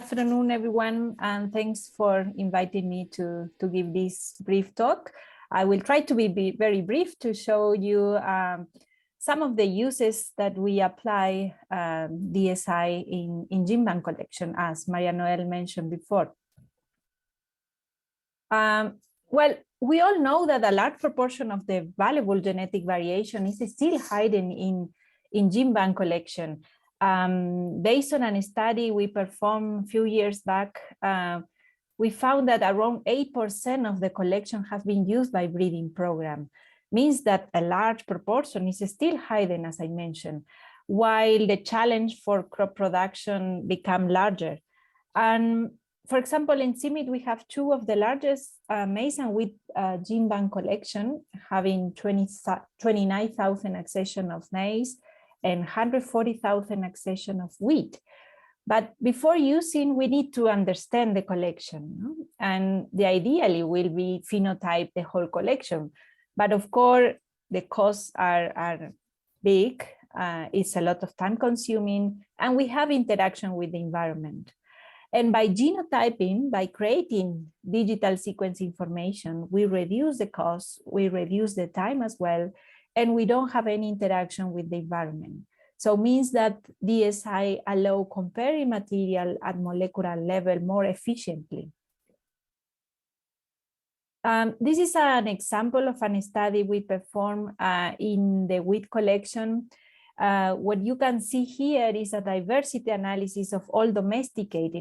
afternoon, everyone, and thanks for inviting me to give this brief talk. I will try to be very brief to show you some of the uses that we apply DSI in GenBank collection, as Maria Noel mentioned before. Well, we all know that a large proportion of the valuable genetic variation is still hidden in GenBank collection. Based on a study we performed a few years back, we found that around 8% of the collection has been used by breeding program. Means that a large proportion is still hidden, as I mentioned, while the challenge for crop production become larger. And for example, in CIMMYT, we have two of the largest maize and wheat GenBank collection, having 29,000 accession of maize and 140,000 accession of wheat. But before using, we need to understand the collection, no? And the ideally will be phenotype the whole collection. But of course, the costs are big, it's a lot of time consuming, and we have interaction with the environment. And by genotyping, by creating digital sequence information, we reduce the cost, we reduce the time as well, and we don't have any interaction with the environment. So it means that DSI allow comparing material at molecular level more efficiently. This is an example of a study we performed in the wheat collection. What you can see here is a diversity analysis of all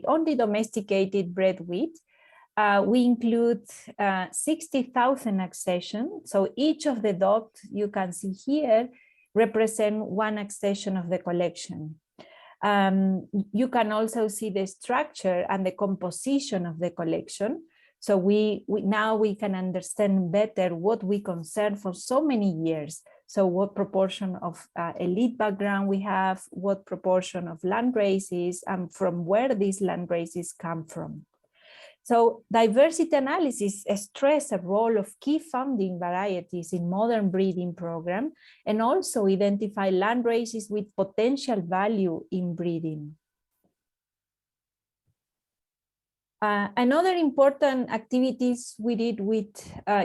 only domesticated bred wheat. We include 60,000 accessions. So each of the dots you can see here represent one accession of the collection. You can also see the structure and the composition of the collection. So now we can understand better what we concern for so many years. So what proportion of elite background we have, what proportion of land races, and from where these land races come from. So diversity analysis stress a role of key founding varieties in modern breeding program, and also identify land races with potential value in breeding. Another important activities we did with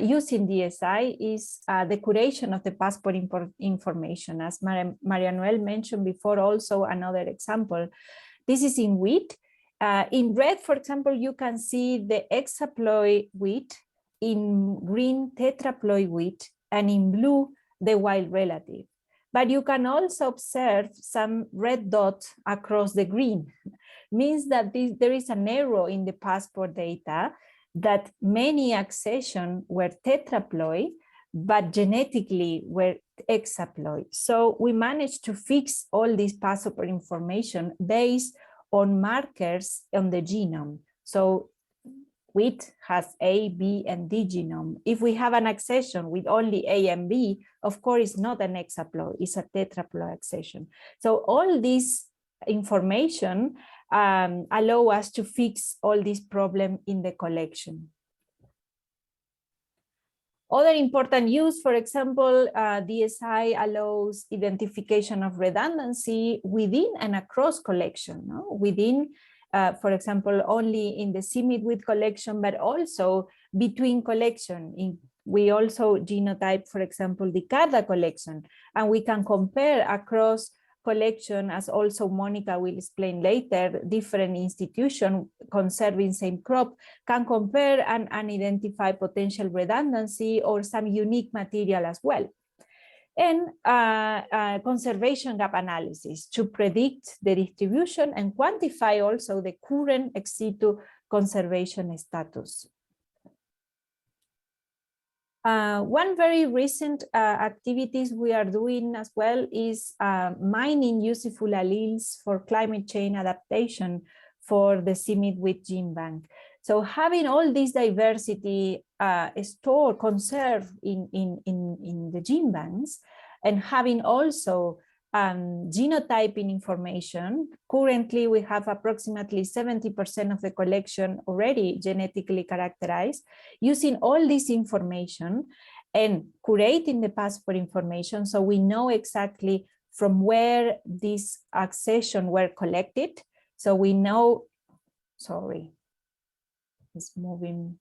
using DSI is the curation of the passport information. As Maria Noel mentioned before, also another example. This is in wheat. In red, for example, you can see the hexaploid wheat, in green tetraploid wheat, and in blue, the wild relative. But you can also observe some red dots across the green. Means that there is an error in the passport data, that many accession were tetraploid, but genetically were hexaploid. So we managed to fix all this passport information based on markers on the genome. So wheat has A, B, and D genome. If we have an accession with only A and B, of course, it's not an hexaploid, it's a tetraploid accession. So all this information allow us to fix all this problem in the collection. Other important use, for example, DSI allows identification of redundancy within and across collection, no? Within, for example, only in the CIMMYT with collection, but also between collection. We also genotype, for example, the CARDA collection, and we can compare across collection, as also Monica will explain later. Different institutions conserving same crop can compare and identify potential redundancy or some unique material as well. And conservation gap analysis to predict the distribution and quantify also the current ex situ conservation status. One very recent activities we are doing as well is mining useful alleles for climate change adaptation for the CIMMYT with GenBank. So having all this diversity stored, conserved in the GenBanks, and having also genotyping information. Currently, we have approximately 70% of the collection already genetically characterized. Using all this information and curating the passport information, so we know exactly from where these accessions were collected. So we know sorry, it's moving.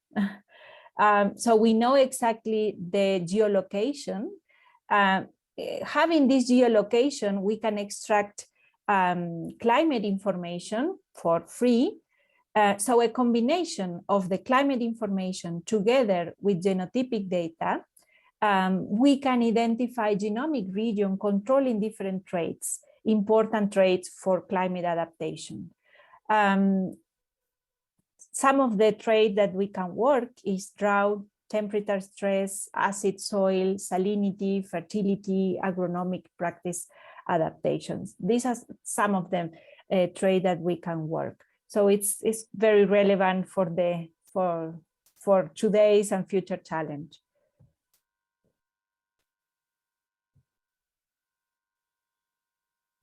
So we know exactly the geolocation. Having this geolocation, we can extract climate information for free. So a combination of the climate information together with genotypic data, we can identify genomic region controlling different traits, important traits for climate adaptation. Some of the traits that we can work is drought, temperature stress, acid soil, salinity, fertility, agronomic practice adaptations. These are some of them traits that we can work. So it's very relevant for today's and future challenge.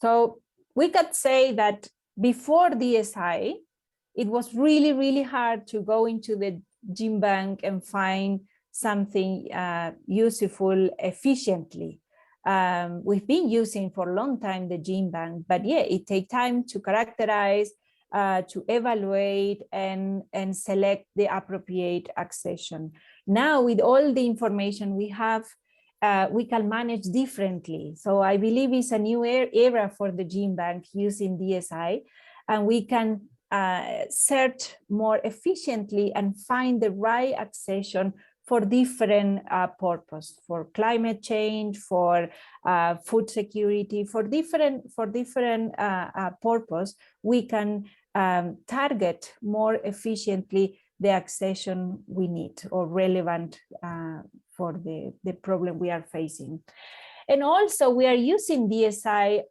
So we could say that before DSI, it was really, really hard to go into the gene bank and find something useful efficiently. We've been using for a long time the gene bank, but yeah, it takes time to characterize, to evaluate and select the appropriate accession. Now, with all the information we have, we can manage differently. So I believe it's a new era for the gene bank using DSI, and we can search more efficiently and find the right accession for different purposes, for climate change, for food security, for different purposes. We can target more efficiently the accession we need or relevant for the problem we are facing. And also we are using DSI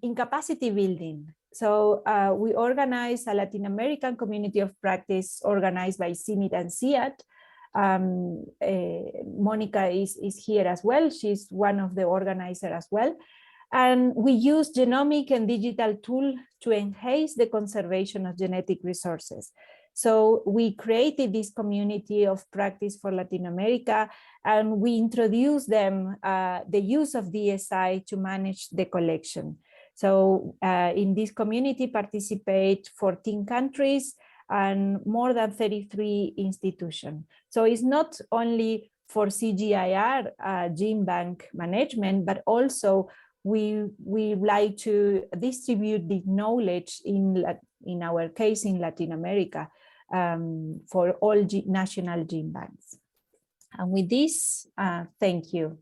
in capacity building. So we organize a Latin American community of practice organized by CIMMYT and CIAT. Monica is here as well. She's one of the organizers as well. And we use genomic and digital tools to enhance the conservation of genetic resources. So we created this community of practice for Latin America, and we introduced them the use of DSI to manage the collection. So in this community participate 14 countries and more than 33 institutions. So it's not only for CGIAR gene bank management, but also we like to distribute the knowledge in our case in Latin America for all national gene banks. And with this, thank you.